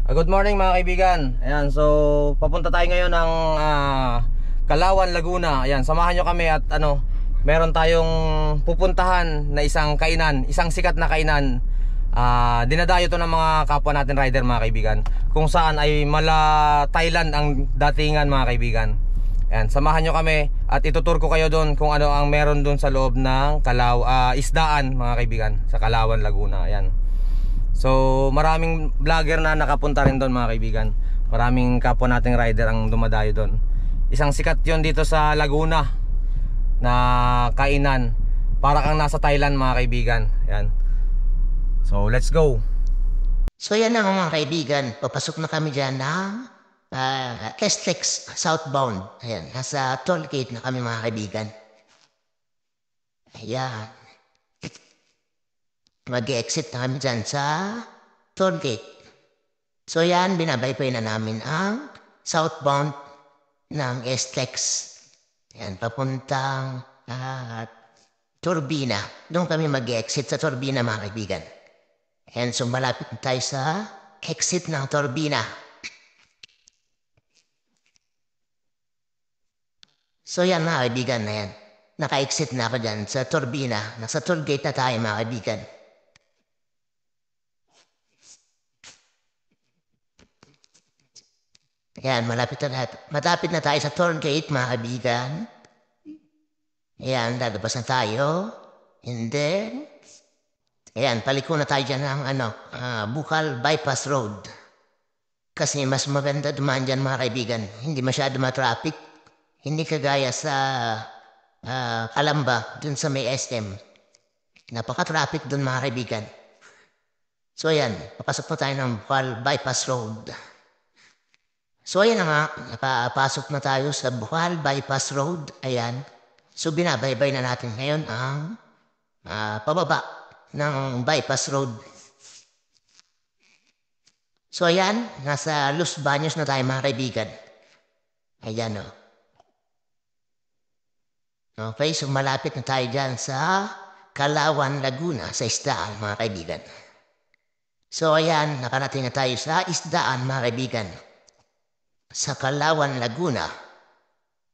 Good morning mga kaibigan. Ayan, so papunta tayo ngayon ng Calauan, Laguna. Ayan, samahan nyo kami at meron tayong pupuntahan na isang kainan, isang sikat na kainan. Dinadayo to ng mga kapwa natin rider mga kaibigan, kung saan ay mala Thailand ang datingan mga kaibigan. Ayan, samahan nyo kami at itutur ko kayo doon kung ano ang meron doon sa loob ng isdaan mga kaibigan, sa Calauan, Laguna. Ayan. So maraming vlogger na nakapunta rin doon mga kaibigan. Maraming kapwa nating rider ang dumadayo doon. Isang sikat yon dito sa Laguna na kainan. Para kang nasa Thailand mga kaibigan. Ayan. So let's go. So yan na mga kaibigan. Papasok na kami dyan ng SLEX southbound. Ayan, nasa toll gate na kami mga kaibigan. Ayan. Mag-exit na kami dyan sa toll gate. So yan, binabaypay na namin ang southbound ng SLEX. Yan, papuntang Turbina. Doon kami mag-exit sa Turbina mga kaibigan. Yan, so malapit na tayo sa exit ng Turbina. So yan mga kaibigan na yan. Naka-exit na ako dyan sa Turbina. Nasa toll gate na tayo mga kaibigan. Ayan, malapit na tayo sa toll gate mga kaibigan. Ayan, lalabas na tayo. And then, ayan, paliko na tayo dyan ng Bukal Bypass Road. Kasi mas maganda dumaan dyan mga kaibigan. Hindi masyado matraffic. Hindi kagaya sa Calamba, dun sa may SM. Napaka-traffic dun mga kaibigan. So ayan, papasok na tayo ng Bukal Bypass Road. So ayan na nga, nakapasok na tayo sa Bukal Bypass Road. Ayan. So binabaybay na natin ngayon ang pababa ng Bypass Road. So ayan, nasa Los Baños na tayo mga kaibigan. Ayan o. Okay, so malapit na tayo dyan sa Calauan, Laguna, sa isdaan mga kaibigan. So ayan, nakarating na tayo sa isdaan mga kaibigan. Sa Calauan, Laguna.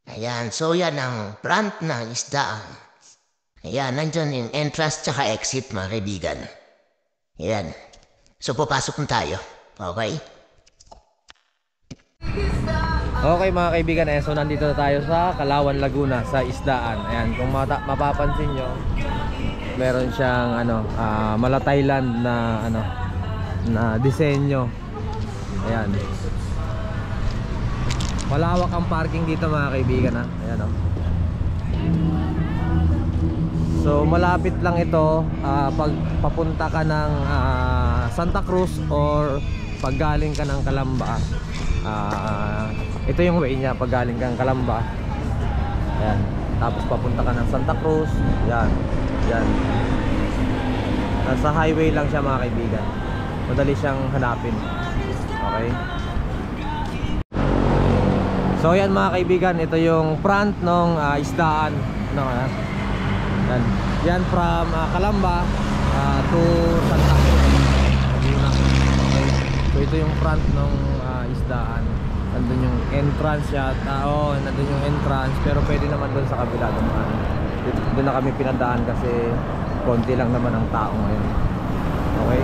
Ayan, so yan ang front ng isdaan. Ayan, nandyan yung entrance tsaka exit mga kaibigan. Ayan. So papasok na tayo. Okay? Okay mga kaibigan, so nandito na tayo sa Calauan, Laguna, sa isdaan. Ayan, kung mapapansin nyo, meron siyang mala Thailand na na disenyo. Ayan. Malawak ang parking dito mga kaibigan ha. Ayan o. So malapit lang ito pag papunta ka ng Santa Cruz or pag galing ka ng Calamba. Ito yung way niya pag galing ka ng Calamba. Ayan. Tapos papunta ka ng Santa Cruz. Ayan. Ayan. Nasa highway lang siya mga kaibigan. Madali siyang hanapin. Okay. So yan mga kaibigan, ito yung front ng isdaan. Yan. Yan from Calamba to Santa Cruz. Okay. So ito yung front ng isdaan. Nandun yung entrance yata. Nandun yung entrance. Pero pwede naman doon sa kabila naman. Doon na kami pinadaan kasi konti lang naman ang tao ngayon. Okay.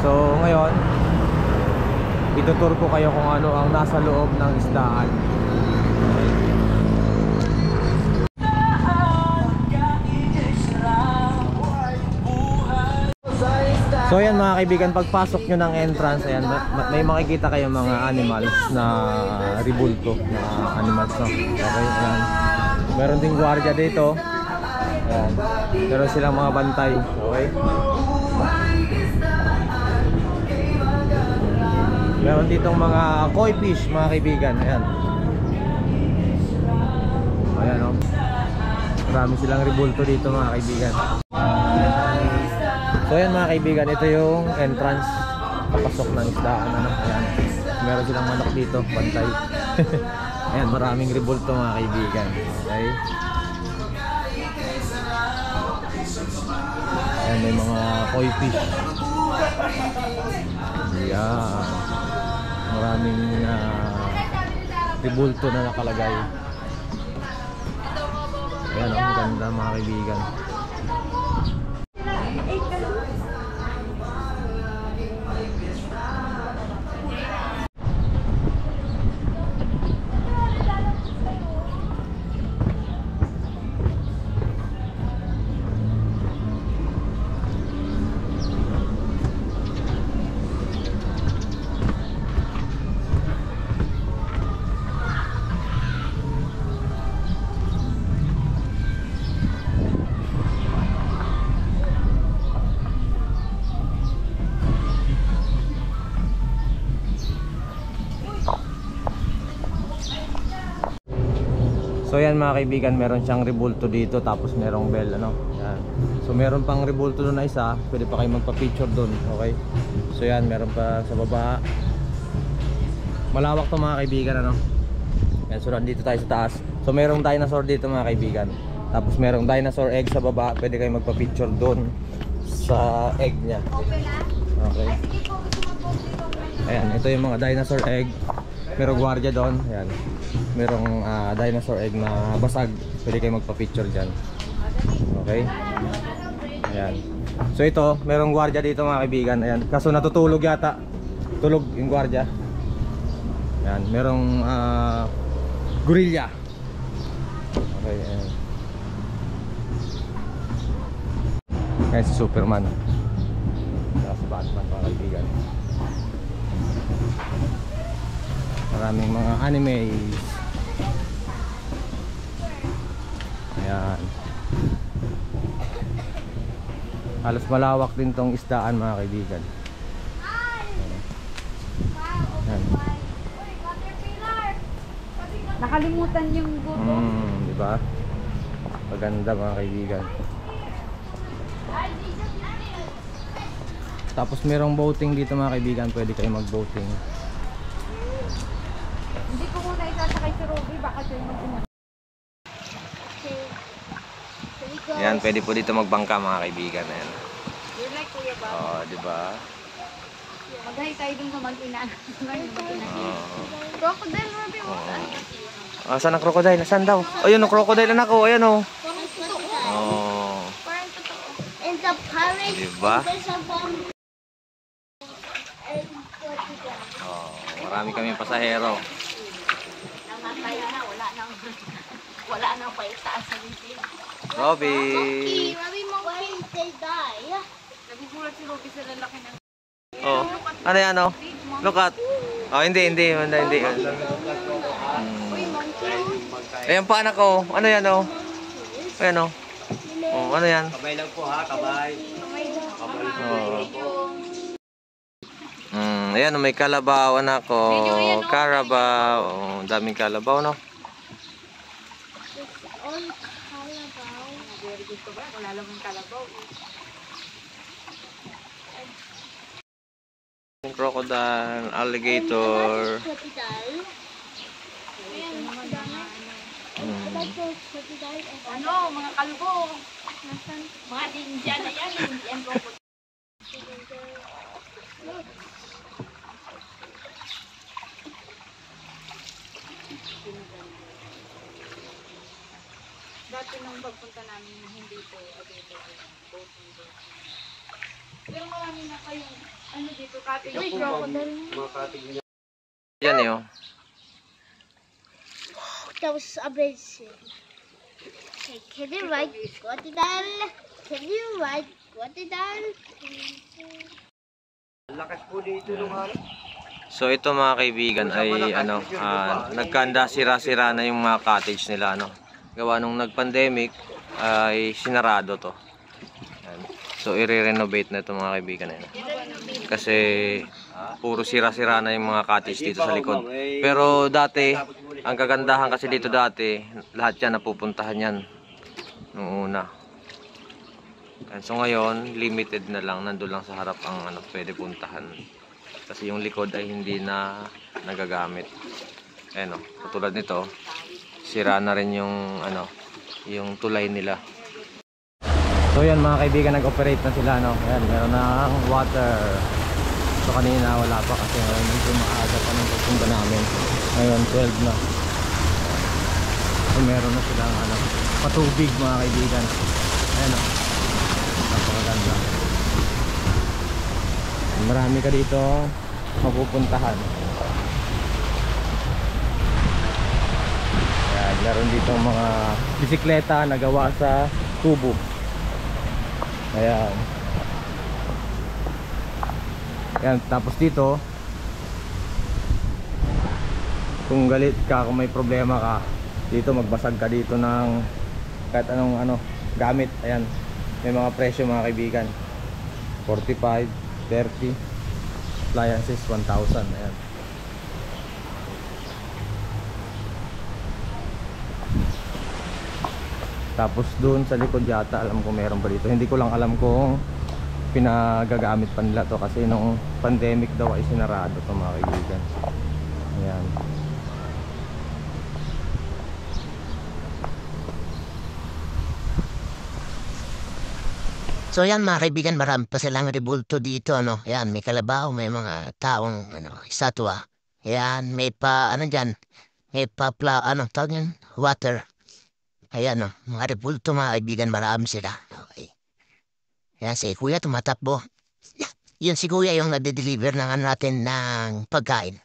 So ngayon, itutur ko kayo kung ano ang nasa loob ng isdaan. So ayan mga kaibigan, pagpasok nyo ng entrance, ayan, may makikita kayo mga animals na ribulto na animals, no? Okay, ayan. Meron ding gwardiya dito. Ayan. Meron silang mga bantay. Okay. Meron ditong mga koi fish mga kaibigan. Ayan. Ayan o. Marami silang ribulto dito mga kaibigan. So ayan mga kaibigan, ito yung entrance papasok ng isdaan. Ayan. Meron silang manok dito, bantay. Ayan, maraming ribulto mga kaibigan. Okay. Ayan, may mga koi fish. Ayan. daming ribulto na nakalagay. Ayan o, ganda mga kaibigan. So yan mga kaibigan, meron siyang rebulto dito, tapos merong bell ano. Yan. So meron pang rebulto doon na isa, pwede pa kayo magpa-picture doon, okay? So yan, meron pa sa baba. Malawak to mga kaibigan ano. Yan, so nandito tayo sa taas. So merong dinosaur dito mga kaibigan. Tapos merong dinosaur egg sa baba, pwede kayo magpa-picture doon sa egg niya. Okay. Ayan, ito yung mga dinosaur egg. Merong gwardiya doon, ayan. Merong dinosaur egg na basag, pwede kayo magpa-picture dyan. Okay? Ayan. So ito, merong gwardiya dito mga kaibigan. Ayan. Kaso natutulog yata. Tulog yung gwardiya. Ayan. Merong gorilla. Okay, ayan. Ayan si Superman. Saka si Batman mga kaibigan. Maraming mga anime. Ayan. Halos malawak din tong isdaan mga kaibigan. Ayan. Nakalimutan yung guto. Diba? Maganda mga kaibigan. Tapos merong boating dito mga kaibigan, pwede kayo mag-boating. Hindi ko muna isasakay si Ruby, baka siya yung mag-una. Ayan, pwede po dito magbangka mga kaibigan. Ayan. You're like Kuya Bob. Oo, diba? Maghay tayo dun sa mag-ina. Crocodile, Ruby. Saan ang crocodile? Saan daw? Ayun ang crocodile anak ko. Ayan o. Parang totoo. Oh. Parang totoo. And the pirate. Diba? There's a bomb. Oh, marami kami pasahero. Namatay na, wala nang paitaas sa bibig. Robby. Ruby, monkey. They die. Nagugulat si Ruby sa lalaki ng... Oh, ano yan oh? Look at. Oh, hindi. Uy, monkey. Ayan pa anak ko. Ano yan oh? Ayan oh. Oh, ano yan? Kabay lang po ha, kabay. Oh. Ayan, may kalabaw anak ko. Carabao. Oh, daming kalabaw no. All kalabaw. Very good ko ba? Wala lang yung kalabaw. Crocodile, alligator. Crocodile. Ayan, madami. Ano, mga kalbo. Nasaan? Mga ninja na yan. Yan robot. Dati nung pagpunta namin, hindi po available boating doon. Pero marami na kayong ano dito, cottage. Uy, crocodile. Yan eh oh. That was amazing. Okay, can you ride crocodile? Can you ride crocodile? Lakas po dito lumalas. So ito mga kaibigan ay ano, nagkanda sira-sira na yung mga cottage nila ano. Gawa nung nag-pandemic ay sinarado to. Ayan. So i-renovate na ito mga kaibigan na yun. Kasi puro sira-sira na yung mga cottage dito sa likod. Pero dati, ang kagandahan kasi dito dati, lahat yan napupuntahan yan nung una. And so ngayon, limited na lang, nandun lang sa harap ang ano, pwede puntahan. Kasi yung likod ay hindi na nagagamit. Ayan o, katulad nito, sira na rin yung ano, yung tulay nila. So yan mga kaibigan, nag-operate na sila no. Ayan, meron ng water. So kanina wala pa kasi ngayon medyo maaga pa ng pagpunta namin. Ngayon 12 na. So meron na silang ano, patubig mga kaibigan. Ayan o. Napakaganda. Marami ka dito mapupuntahan. Ayan, meron dito mga bisikleta na gawa sa tubo. Ayan. Ayan, tapos dito kung galit ka, kung may problema ka dito, magbasag ka dito ng kahit anong ano, gamit. Ayan, may mga presyo mga kaibigan, 45, 30, appliances 1,000. Ayan. Tapos doon sa likod yata, alam ko meron pa dito. Hindi ko lang alam kung pinagagamit pa nila to kasi nung pandemic daw ay sinarado to mga kaibigan. Ayan. So yan mga kaibigan, marami pa silang rebulto dito, ano. Yan, may kalabaw, may mga taong, ano, estatwa. Yan, may pa, ano dyan, may pa, tawag yan, water. Ayan, no, mga rebulto mga kaibigan, marami sila. Okay. Yan, si Kuya tumatakbo. Yun si Kuya yung nade-deliver ng ano natin ng pagkain.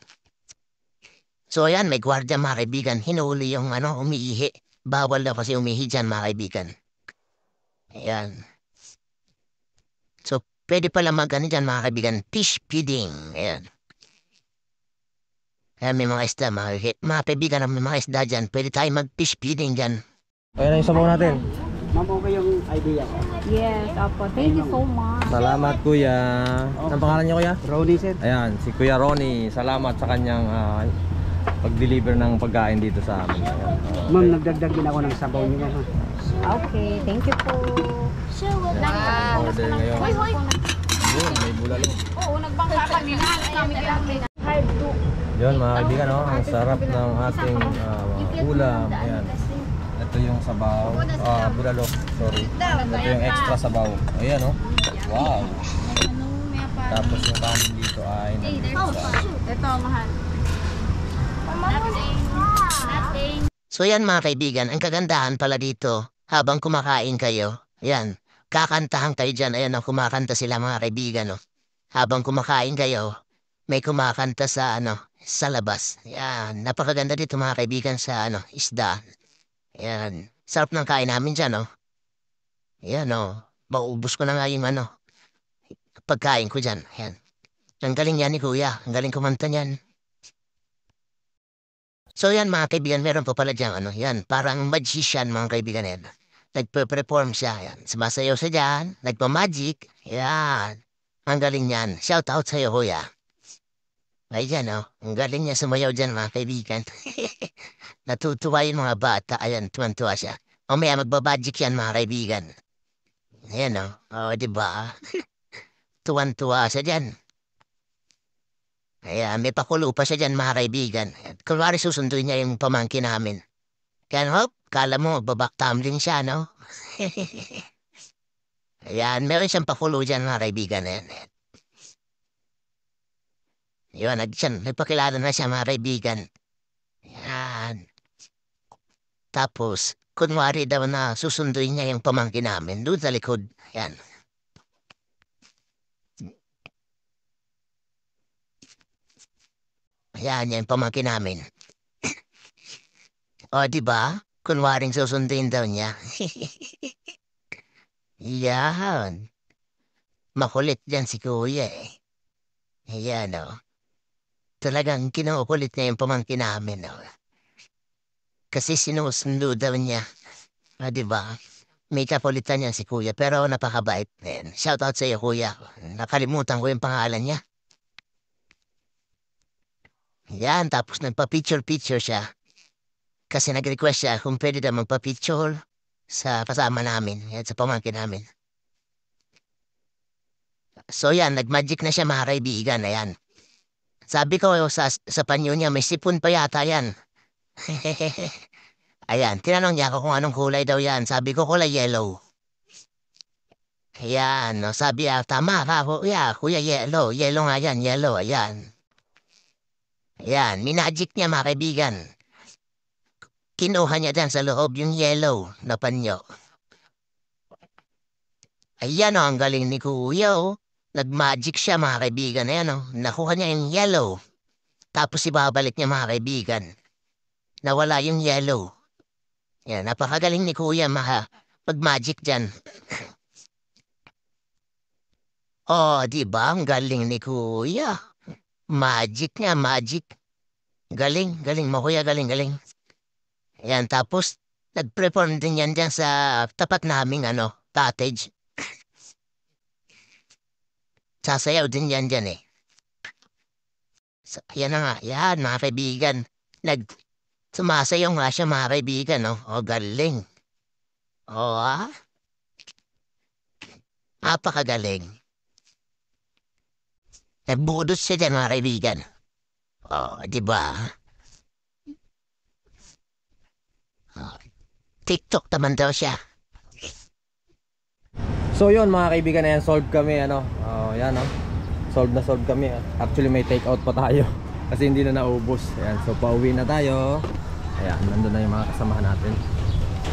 So ayan, may gwardiya mga kaibigan, hinuli yung ano, umiihi. Bawal daw kasi umihi dyan mga kaibigan. Ayan. So, pwede pala mag-ano dyan mga kaibigan, fish feeding. Ayan. Ayan, may mga isda, mga kaibigan, may mga isda dyan. Pwede tayo mag-fish feeding dyan. Ayan na yung sabaw natin. Ma'am, okay yung idea ko. Yes, opo. Thank you so much. Salamat kuya. Anong pangalan niyo kuya? Ronnie, sir. Ayan, si Kuya Ronnie. Salamat sa kanyang pag-deliver ng pagkain dito sa amin. Ayan. Ma'am, nagdagdag din ako ng sabaw niyo, ma'am. Okay, thank you po. Order ngayon. Hoy, hoy. Yun, may bulalo. Oo, nagbangka kami na. Kami lang. Hard to. Yun mga kaibigan, no? Ang sarap ng ating ulam. Ayan. Ito yung sabaw, bulalo, sorry. Ito yung extra sabaw. Ayan, no? Wow. Tapos yung kanin dito ay Ito, mahal. So yan mga kaibigan, ang kagandahan pala dito, habang kumakain kayo, yan, kakantahan kayo dyan, ayan o, kumakanta sila mga kaibigan, no? Habang kumakain kayo, may kumakanta sa, ano, sa labas. Yan, napakaganda dito mga kaibigan sa, ano, isda. Yan, sarap ng kain namin dyan, no? Yan, no, maubos ko na nga yung, ano, pagkain ko dyan, yan. Ang galing yan ni Kuya, ang galing kumanta niyan. So yan mga kaibigan, meron pa pala dyan, ano, yan, parang magician mga kaibigan yan. Nagpe-perform siya, yan. Sumasayaw siya dyan, nagpa-magic, yan. Ang galing yan. Shout out sa'yo, Kuya. Ay dyan, oh. Ang galing niya sumayaw dyan mga kaibigan. Natutuwa yung mga bata, ayan, tuwan-tuwa siya. Mamaya magbabagic yan mga kaibigan. Ayan, oh. Oh, diba? Tuwan-tuwa siya dyan. Ayan, may pakulo pa siya dyan mga kaibigan. Kunwari susunduin niya yung pamangkin namin. Kaya hop, kala mo babak-tumbling siya, no? Ayan, meron siyang pakulo dyan mga kaibigan. Ayan. Yun, nagpakilala na siya mga kaibigan. Ayan. Tapos, kunwari daw na susunduin niya yung pamangkin namin doon sa likod. Ayan. Ayan, yan pamangkin namin. O, diba? Kunwaring susunduin daw niya. Yan. Makulit yan si Kuya eh. Ayan o. Talagang kinukulit niya yung pamangkin namin o. Kasi sinusundo daw niya. O, diba? May kakulitan niya si Kuya pero napakabait. Ayan. Shout out sa iyo Kuya. Nakalimutan ko yung pangalan niya. Yan, tapos nagpa-picture-picture siya. Kasi nag-request siya kung pwede daw magpa-picture sa kasama namin, yan, sa pamangkin namin. So yan, nag-magic na siya mga kaibigan, ayan. Sabi ko sa panyo niya, may sipon pa yata yan. Ayan, tinanong niya ako kung anong kulay daw yan. Sabi ko kulay yellow. Ayan, no, sabi tama ka, kuya, yellow nga yan, yellow, ayan. Ayan, minagic niya mga kaibigan. Kinuha niya dyan sa loob yung yellow na panyo. Ayan o, ang galing ni kuya o. Nag-magic siya mga kaibigan, ayan o. Nakuha niya yung yellow. Tapos ibabalik niya mga kaibigan. Nawala yung yellow. Ayan, napakagaling ni kuya pag-magic dyan. Oh, di ba? Ang galing ni kuya. Magic niya, magic. Galing, galing mo kuya, galing, galing. Ayan, tapos nag-perform din yan dyan sa tapat naming cottage. Sasayaw din yan dyan eh. So, yan na nga, yan mga kaibigan. Sumasayaw nga siya mga kaibigan, no? Oh, galing. Oh, napakagaling. Nagbudot siya dyan mga kaibigan. Oh, di ba? Oh, TikTok naman daw siya. So yun mga kaibigan, ayan, solve kami yan solve na solve kami. Actually may take out pa tayo kasi hindi na naubos. Ayan, so pauwi na tayo. Ayan, nandun na yung mga kasamahan natin.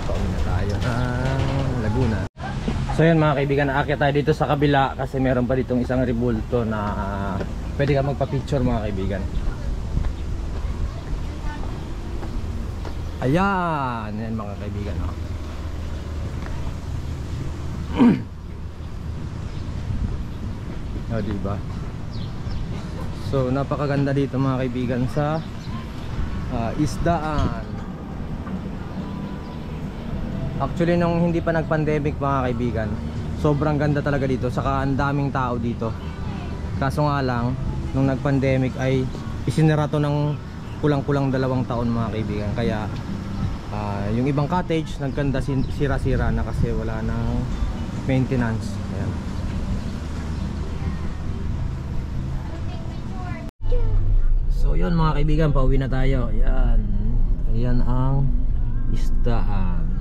Pauwi na tayo ng Laguna. So yun mga kaibigan, aakyat tayo dito sa kabila kasi meron pa ditong isang rebulto na pwede ka magpa-picture mga kaibigan. Ayan, yan mga kaibigan, oh, diba? So napakaganda dito mga kaibigan sa isdaan. Actually nung hindi pa nag-pandemic mga kaibigan, sobrang ganda talaga dito, saka ang daming tao dito. Kaso nga lang nung nag-pandemic ay isinara to ng kulang-kulang 2 taon mga kaibigan. Kaya yung ibang cottage nagkanda sira-sira na kasi wala nang maintenance. Ayan. So yun mga kaibigan, pauwi na tayo. Ayan. Ayan ang isdaan.